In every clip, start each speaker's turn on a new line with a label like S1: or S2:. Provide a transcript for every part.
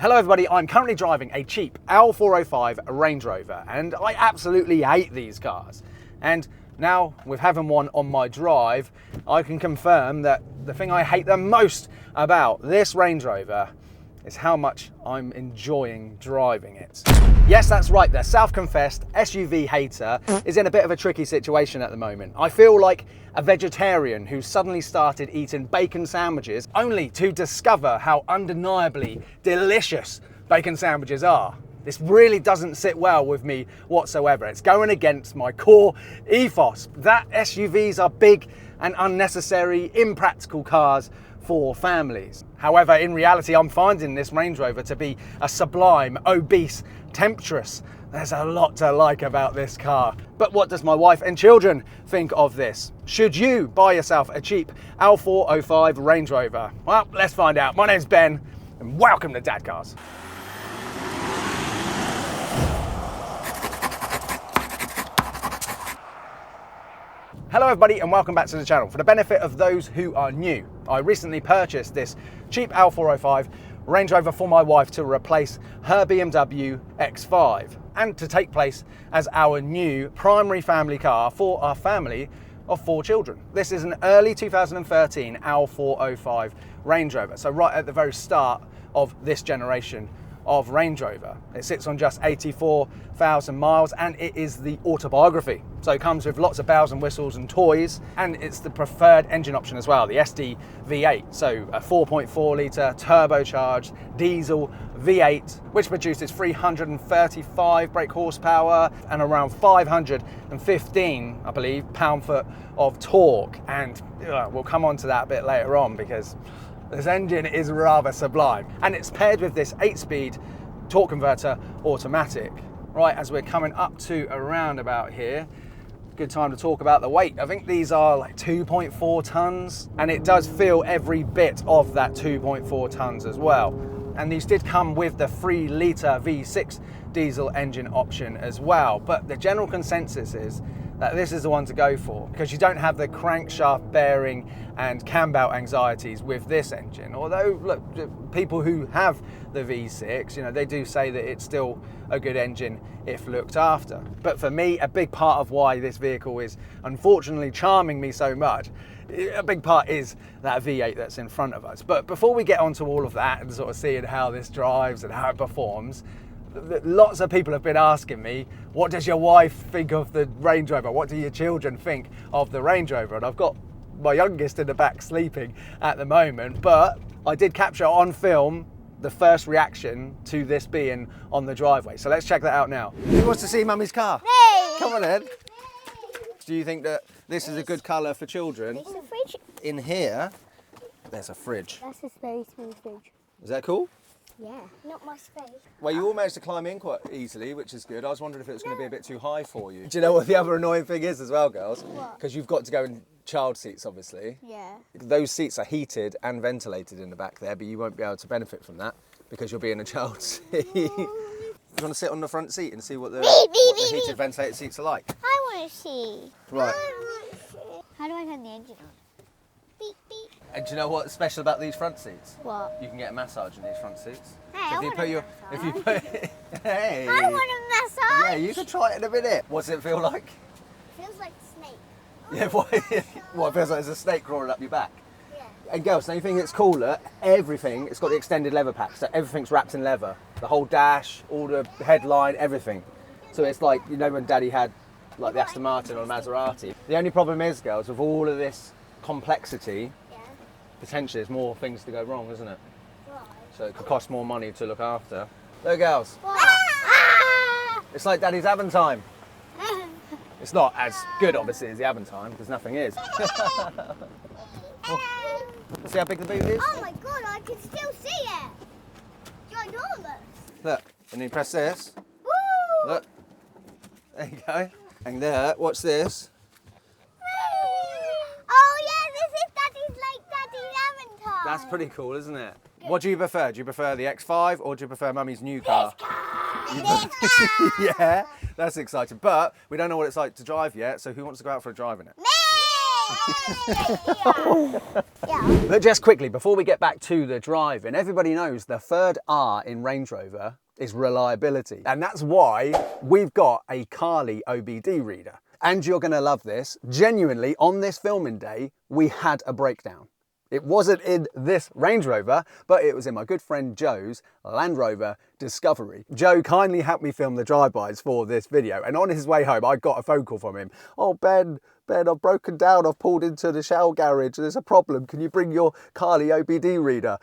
S1: Hello everybody, I'm currently driving a cheap L405 Range Rover and I absolutely hate these cars. And now with having one on my drive, I can confirm that the thing I hate the most about this Range Rover is how much I'm enjoying driving it. Yes, that's right, the self-confessed SUV hater is in a bit of a tricky situation at the moment. I feel like a vegetarian who suddenly started eating bacon sandwiches only to discover how undeniably delicious bacon sandwiches are. This really doesn't sit well with me whatsoever. It's going against my core ethos that SUVs are big and unnecessary, impractical cars for families. However, in reality, I'm finding this Range Rover to be a sublime, obese temptress. There's a lot to like about this car. But what does my wife and children think of this? Should you buy yourself a cheap L405 Range Rover? Well, let's find out. My name's Ben, and welcome to Dadcars. Hello everybody and welcome back to the channel. For the benefit of those who are new, I recently purchased this cheap L405 Range Rover for my wife to replace her BMW X5 and to take place as our new primary family car for our family of 4 children. This is an early 2013 L405 Range Rover, so right at the very start of this generation of Range Rover. It sits on just 84,000 miles and it is the autobiography. So it comes with lots of bells and whistles and toys, and it's the preferred engine option as well, the SD V8. So a 4.4 litre turbocharged diesel V8, which produces 335 brake horsepower and around 515, I believe, pound-foot of torque. And we'll come on to that a bit later on because this engine is rather sublime, and it's paired with this 8-speed torque converter automatic. Right, as we're coming up to around about here, good time to talk about the weight. I think these are like 2.4 tons, and it does feel every bit of that 2.4 tons as well. And these did come with the 3-litre V6 diesel engine option as well, but the general consensus is that this is the one to go for because you don't have the crankshaft bearing and cam belt anxieties with this engine. Although, look, people who have the V6, they do say that it's still a good engine if looked after. But for me, a big part of why this vehicle is unfortunately charming me so much, a big part is that V8 that's in front of us. But before we get onto all of that and sort of seeing how this drives and how it performs, lots of people have been asking me, what does your wife think of the Range Rover? What do your children think of the Range Rover? And I've got my youngest in the back sleeping at the moment, but I did capture on film the first reaction to this being on the driveway. So let's check that out now. Who wants to see Mummy's car?
S2: Me!
S1: Come on then. Do you think that this is a good colour for children?
S2: There's a fridge.
S1: In here, there's a fridge.
S2: That's a very small fridge.
S1: Is that cool?
S2: Yeah. Not my space.
S1: Well, you all managed to climb in quite easily, which is good. I was wondering if it was going to be a bit too high for you. Do you know what the other annoying thing is as well, girls?
S2: What?
S1: Because you've got to go in child seats, obviously.
S2: Yeah.
S1: Those seats are heated and ventilated in the back there, but you won't be able to benefit from that because you'll be in a child seat. You want to sit on the front seat and see what the heated ventilated seats are like?
S2: I want to see.
S1: Right.
S2: How do I turn the engine on? Beep, beep.
S1: And do you know what's special about these front seats?
S2: What?
S1: You can get a massage in these front seats.
S2: Hey,
S1: So
S2: I want a
S1: if you put hey.
S2: I want a massage.
S1: Yeah, you can try it in a minute. What's it feel like?
S2: Feels like a snake.
S1: Yeah, what it feels like there's a snake crawling up your back.
S2: Yeah.
S1: And girls, now you think it's cooler, everything, it's got the extended leather pack, so everything's wrapped in leather. The whole dash, all the headline, everything. So it's like, when Daddy had like the Aston Martin or Maserati. The only problem is, girls, with all of this complexity, potentially there's more things to go wrong, isn't it?
S2: Right.
S1: So it could cost more money to look after. Look, girls,
S2: Ah!
S1: it's like Daddy's Aventime. It's not as good, obviously, as the Aventime, because nothing is. See how big the boot is?
S2: Oh my god, I can still see it. Ginormous.
S1: Look, and you press this.
S2: Woo!
S1: Look. There you go. And there, watch this.
S2: Oh yeah, this is Daddy's Avatar.
S1: That's pretty cool, isn't it? What do you prefer? Do you prefer the X5 or do you prefer Mummy's new car? Yeah, that's exciting. But we don't know what it's like to drive yet, so who wants to go out for a drive in it?
S2: Me! Yeah.
S1: But just quickly, before we get back to the driving, everybody knows the third R in Range Rover is reliability. And that's why we've got a Carly OBD reader. And you're gonna love this. Genuinely, on this filming day, we had a breakdown. It wasn't in this Range Rover, but it was in my good friend Joe's Land Rover Discovery. Joe kindly helped me film the drive-bys for this video, and on his way home, I got a phone call from him. Oh, Ben, I've broken down. I've pulled into the Shell garage. There's a problem. Can you bring your Carly OBD reader?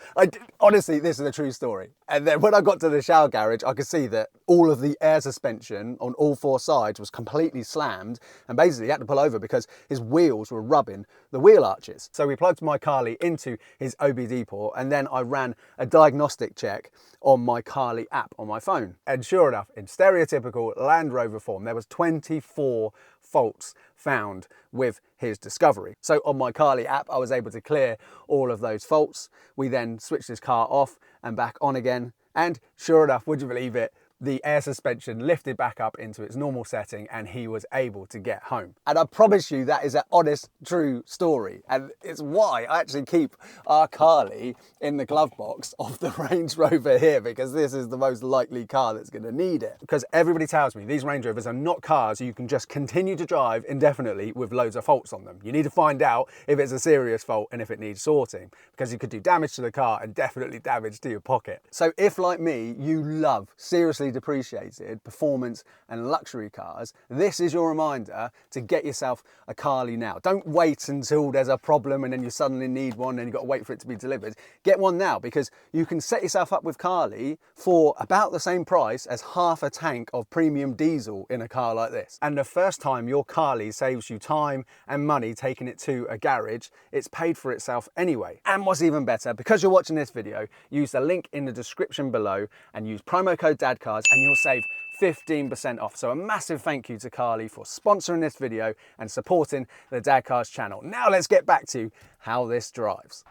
S1: Honestly, this is a true story. And then when I got to the Shell garage, I could see that all of the air suspension on all four sides was completely slammed, and basically he had to pull over because his wheels were rubbing the wheel arches. So we plugged my Carly into his OBD port, and then I ran a diagnostic check on my Carly app on my phone. And sure enough, in stereotypical Land Rover form, there was 24 faults found with his Discovery. So on my Carly app, I was able to clear all of those faults. We then switched his car off and back on again. And sure enough, would you believe it? The air suspension lifted back up into its normal setting and he was able to get home. And I promise you that is an honest, true story. And it's why I actually keep our Carly in the glove box of the Range Rover here, because this is the most likely car that's gonna need it. Because everybody tells me these Range Rovers are not cars you can just continue to drive indefinitely with loads of faults on them. You need to find out if it's a serious fault and if it needs sorting, because you could do damage to the car and definitely damage to your pocket. So if, like me, you love seriously depreciated performance and luxury cars, this is your reminder to get yourself a Carly now. Don't wait until there's a problem and then you suddenly need one and you've got to wait for it to be delivered. Get one now, because you can set yourself up with Carly for about the same price as half a tank of premium diesel in a car like this. And the first time your Carly saves you time and money taking it to a garage, it's paid for itself anyway. And what's even better, because you're watching this video, use the link in the description below and use promo code Dadcars and you'll save 15% off. So a massive thank you to Carly for sponsoring this video and supporting the Dadcars channel. Now let's get back to how this drives.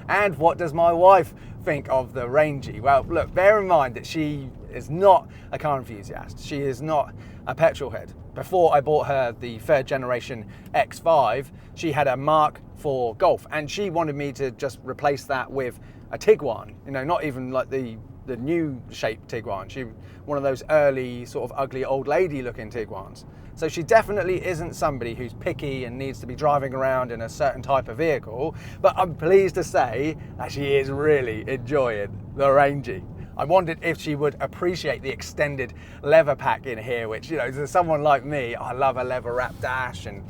S1: And what does my wife think of the Rangey? Well, look, bear in mind that she is not a car enthusiast. She is not a petrol head. Before I bought her the third generation X5, she had a Mark IV Golf, and she wanted me to just replace that with a Tiguan. You know, not even like the new shaped Tiguan. She one of those early sort of ugly old lady looking Tiguans. So she definitely isn't somebody who's picky and needs to be driving around in a certain type of vehicle, but I'm pleased to say that she is really enjoying the Rangey. I wondered if she would appreciate the extended leather pack in here, which, you know, to someone like me, I love a leather wrap dash, and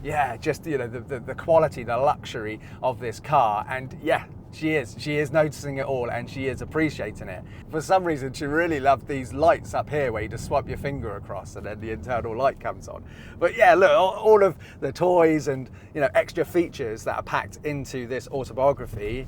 S1: yeah, just, you know, the quality, the luxury of this car. And yeah, she is noticing it all and she is appreciating it. For some reason, she really loved these lights up here where you just swipe your finger across and then the internal light comes on. But yeah, look, all of the toys and, you know, extra features that are packed into this autobiography,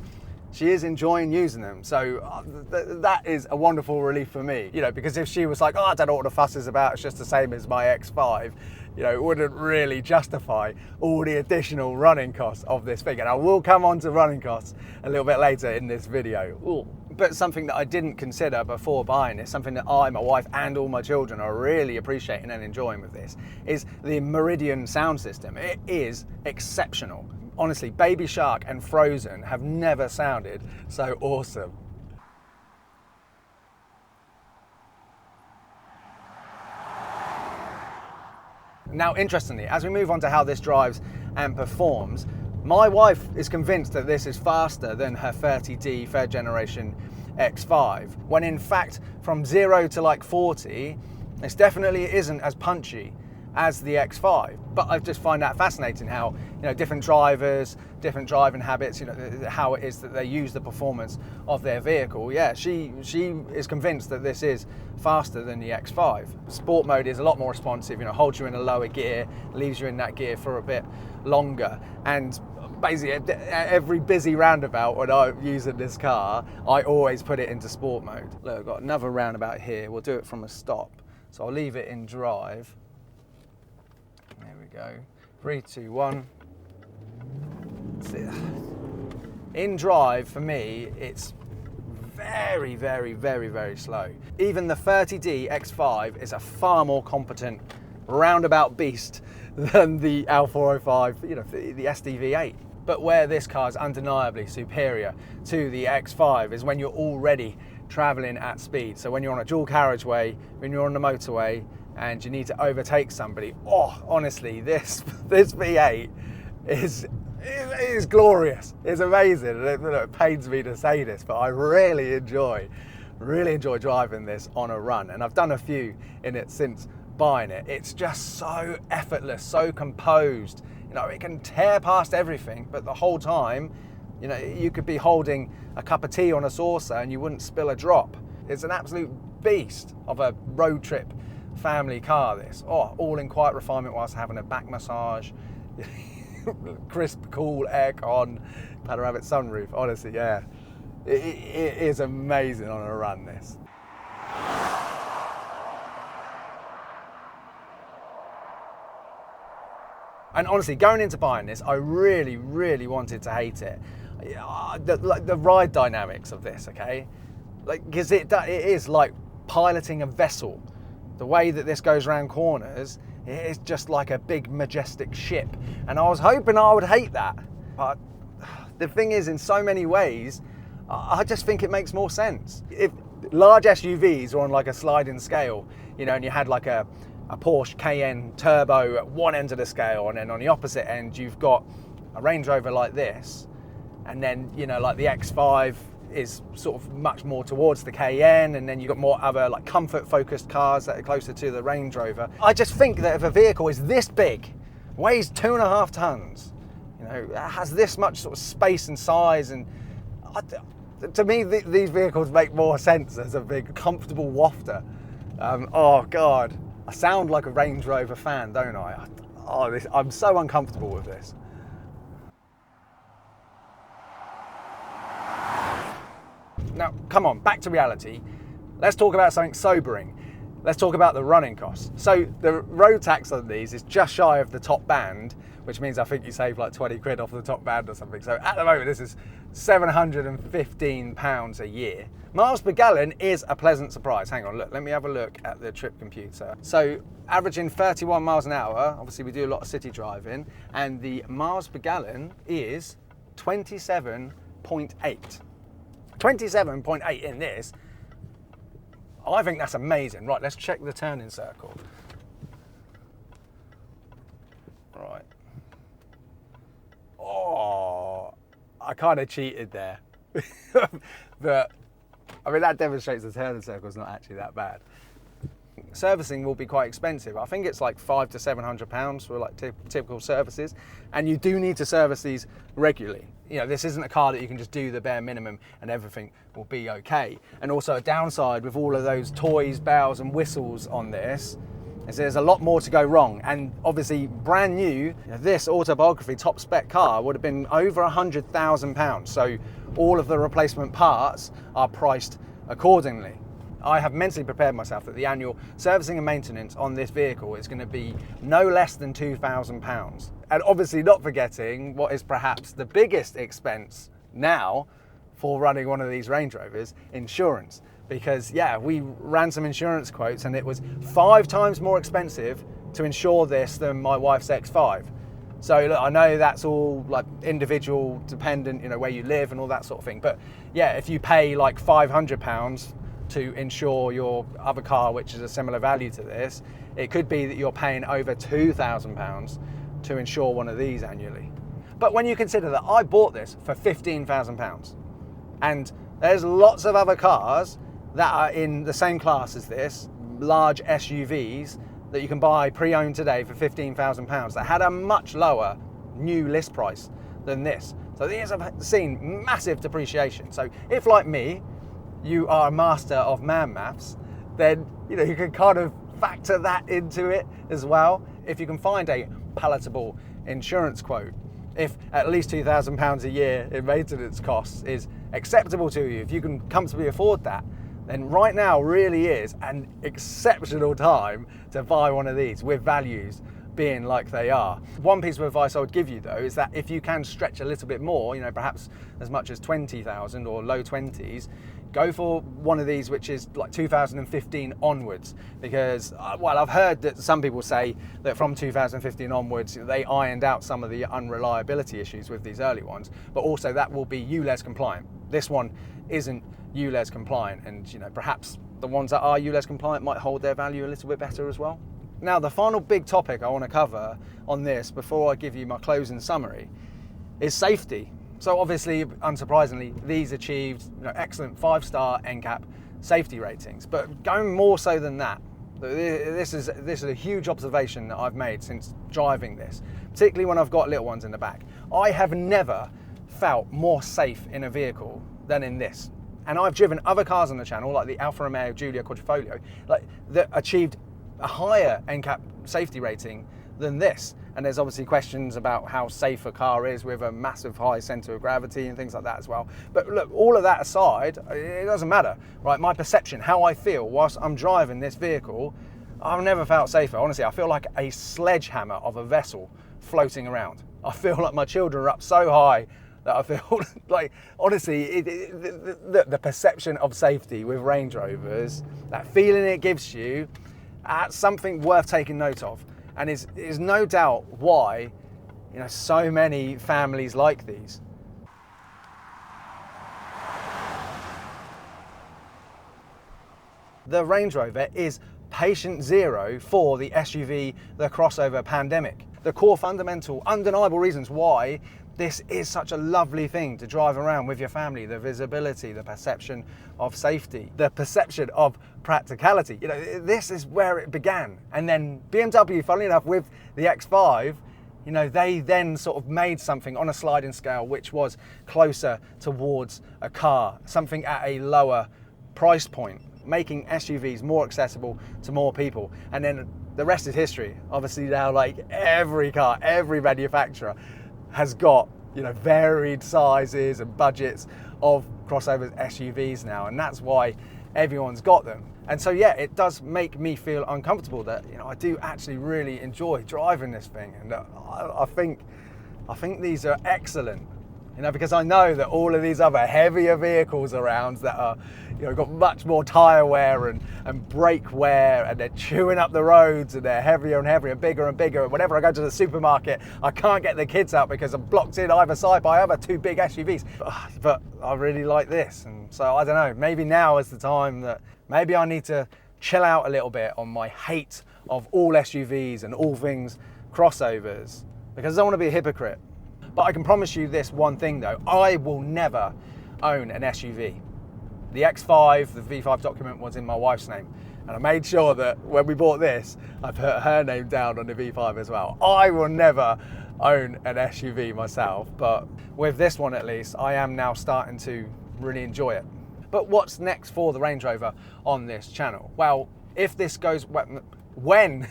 S1: she is enjoying using them. So that is a wonderful relief for me, you know, because if she was like, oh, I don't know what the fuss is about, it's just the same as my X5, you know, it wouldn't really justify all the additional running costs of this thing. And I will come on to running costs a little bit later in this video. Ooh. But something that I didn't consider before buying this, something that I, my wife, and all my children are really appreciating and enjoying with this, is the Meridian sound system. It is exceptional. Honestly, Baby Shark and Frozen have never sounded so awesome. Now, interestingly, as we move on to how this drives and performs, my wife is convinced that this is faster than her 30D third generation X5, when in fact, from 0 to like 40, this definitely isn't as punchy as the X5. But I just find that fascinating how, you know, different drivers, different driving habits, you know, how it is that they use the performance of their vehicle. Yeah, she is convinced that this is faster than the X5. Sport mode is a lot more responsive, you know, holds you in a lower gear, leaves you in that gear for a bit longer. And basically every busy roundabout when I'm using this car, I always put it into sport mode. Look, I've got another roundabout here. We'll do it from a stop. So I'll leave it in drive. There we go. 3, 2, 1. In drive, for me, it's very, very, very, very slow. Even the 30D X5 is a far more competent roundabout beast than the L405, the SDV8. But where this car is undeniably superior to the X5 is when you're already traveling at speed. So when you're on a dual carriageway, when you're on the motorway and you need to overtake somebody, honestly, this V8 is glorious. It's amazing. It pains me to say this, but I really enjoy driving this on a run. And I've done a few in it since buying it. It's just so effortless, so composed. It can tear past everything, but the whole time, you could be holding a cup of tea on a saucer and you wouldn't spill a drop. It's an absolute beast of a road trip family car, this. All in quiet refinement whilst having a back massage, crisp, cool aircon, panoramic sunroof. Honestly, yeah, it is amazing on a run, this. And honestly, going into buying this, I really, really wanted to hate it. The ride dynamics of this, okay? Because it is like piloting a vessel. The way that this goes around corners, it is just like a big, majestic ship. And I was hoping I would hate that. But the thing is, in so many ways, I just think it makes more sense. If large SUVs are on like a sliding scale, and you had like a Porsche Cayenne Turbo at one end of the scale, and then on the opposite end you've got a Range Rover like this, and then like the X5 is sort of much more towards the Cayenne, and then you've got more other like comfort focused cars that are closer to the Range Rover. I just think that if a vehicle is this big, weighs 2.5 tons, has this much sort of space and size, and to me these vehicles make more sense as a big comfortable wafter. Oh God, I sound like a Range Rover fan, don't I? I'm so uncomfortable with this. Now, come on, back to reality. Let's talk about something sobering. Let's talk about the running costs. So the road tax on these is just shy of the top band, which means I think you save like 20 quid off the top band or something. So at the moment, this is £715 a year. Miles per gallon is a pleasant surprise. Hang on, look, let me have a look at the trip computer. So averaging 31 miles an hour, obviously we do a lot of city driving, and the miles per gallon is 27.8. 27.8 in this. I think that's amazing. Right, let's check the turning circle. Right. I kind of cheated there. But, I mean, that demonstrates the turning circle is not actually that bad. Servicing will be quite expensive. I think it's like £500 to £700 for like typical services, and you do need to service these regularly. This isn't a car that you can just do the bare minimum and everything will be okay. And also a downside with all of those toys, bells and whistles on this is there's a lot more to go wrong. And obviously brand new, this autobiography top spec car would have been over £100,000. So all of the replacement parts are priced accordingly. I have mentally prepared myself that the annual servicing and maintenance on this vehicle is going to be no less than £2,000. And obviously not forgetting what is perhaps the biggest expense now for running one of these Range Rovers, insurance. Because yeah, we ran some insurance quotes and it was 5 times more expensive to insure this than my wife's X5. So look, I know that's all like individual dependent, where you live and all that sort of thing. But yeah, if you pay like £500 to insure your other car, which is a similar value to this, it could be that you're paying over £2,000 to insure one of these annually. But when you consider that I bought this for £15,000, and there's lots of other cars that are in the same class as this, large SUVs that you can buy pre-owned today for £15,000 that had a much lower new list price than this. So these have seen massive depreciation. So if, like me, you are a master of man maths, then you can kind of factor that into it as well. If you can find a palatable insurance quote, if at least £2,000 a year in maintenance costs is acceptable to you, if you can comfortably afford that, then right now really is an exceptional time to buy one of these with values being like they are. One piece of advice I would give you though is that if you can stretch a little bit more, perhaps as much as 20,000 or low 20s, go for one of these which is like 2015 onwards, because well, I've heard that some people say that from 2015 onwards they ironed out some of the unreliability issues with these early ones, but also that will be ULEZ compliant. This one isn't ULEZ compliant, and you know, perhaps the ones that are ULEZ compliant might hold their value a little bit better as well. Now, the final big topic I want to cover on this before I give you my closing summary is safety. So obviously, unsurprisingly, these achieved excellent 5-star NCAP safety ratings. But going more so than that, this is a huge observation that I've made since driving this, particularly when I've got little ones in the back. I have never felt more safe in a vehicle than in this. And I've driven other cars on the channel, like the Alfa Romeo Giulia Quadrifoglio, that achieved a higher NCAP safety rating than this. And there's obviously questions about how safe a car is with a massive high center of gravity and things like that as well. But look, all of that aside, it doesn't matter, right? My perception, how I feel whilst I'm driving this vehicle, I've never felt safer. Honestly, I feel like a sledgehammer of a vessel floating around. I feel like my children are up so high that I feel like, honestly, the perception of safety with Range Rovers, that feeling it gives you, something worth taking note of. And is no doubt why so many families like these. The Range Rover is patient zero for the SUV, the crossover pandemic. The core fundamental, undeniable reasons why this is such a lovely thing to drive around with your family: the visibility, the perception of safety, the perception of practicality. This is where it began. And then BMW, funnily enough, with the X5, they then sort of made something on a sliding scale which was closer towards a car, something at a lower price point, making SUVs more accessible to more people. And then the rest is history. Obviously now, like every car, every manufacturer has got varied sizes and budgets of crossovers, SUVs now, and that's why everyone's got them. And so yeah, it does make me feel uncomfortable that I do actually really enjoy driving this thing, and I think these are excellent. Because I know that all of these other heavier vehicles around that are, got much more tyre wear and brake wear, and they're chewing up the roads, and they're heavier and heavier and bigger and bigger. And whenever I go to the supermarket, I can't get the kids out because I'm blocked in either side by other two big SUVs. But I really like this. And so I don't know, maybe now is the time that maybe I need to chill out a little bit on my hate of all SUVs and all things crossovers, because I don't want to be a hypocrite. But I can promise you this one thing though, I will never own an SUV. The X5, the V5 document was in my wife's name, and I made sure that when we bought this, I put her name down on the V5 as well. I will never own an SUV myself, but with this one at least, I am now starting to really enjoy it. But what's next for the Range Rover on this channel? Well, if this goes, when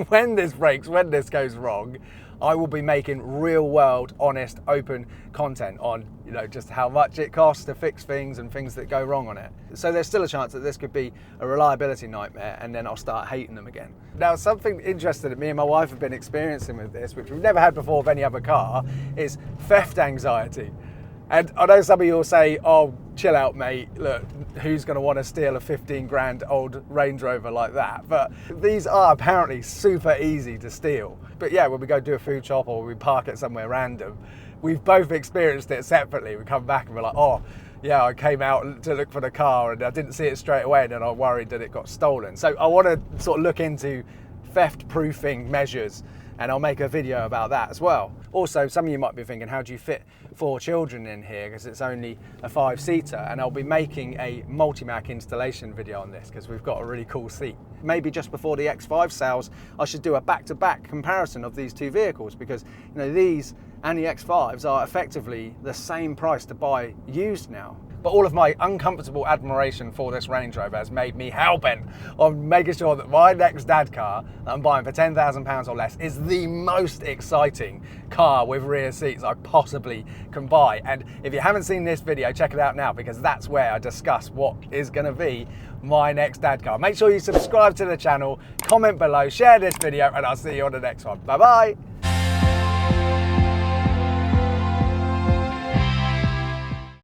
S1: this breaks, when this goes wrong, I will be making real world, honest, open content on, just how much it costs to fix things and things that go wrong on it. So there's still a chance that this could be a reliability nightmare, and then I'll start hating them again. Now, something interesting that me and my wife have been experiencing with this, which we've never had before with any other car, is theft anxiety. And I know some of you will say, oh, chill out, mate. Look, who's going to want to steal a 15 grand old Range Rover like that? But these are apparently super easy to steal. But yeah, when we go do a food shop or we park it somewhere random, we've both experienced it separately. We come back and we're like, oh, yeah, I came out to look for the car and I didn't see it straight away, and then I worried that it got stolen. So I want to sort of look into theft proofing measures, and I'll make a video about that as well. Also, some of you might be thinking, how do you fit 4 children in here, because it's only a 5-seater? And I'll be making a multi-mac installation video on this because we've got a really cool seat. Maybe just before the X5 sales, I should do a back-to-back comparison of these two vehicles, because these and the X5s are effectively the same price to buy used now. But all of my uncomfortable admiration for this Range Rover has made me hell-bent on making sure that my next dad car that I'm buying for £10,000 or less is the most exciting car with rear seats I possibly can buy. And if you haven't seen this video, check it out now, because that's where I discuss what is going to be my next dad car. Make sure you subscribe to the channel, comment below, share this video, and I'll see you on the next one. Bye-bye.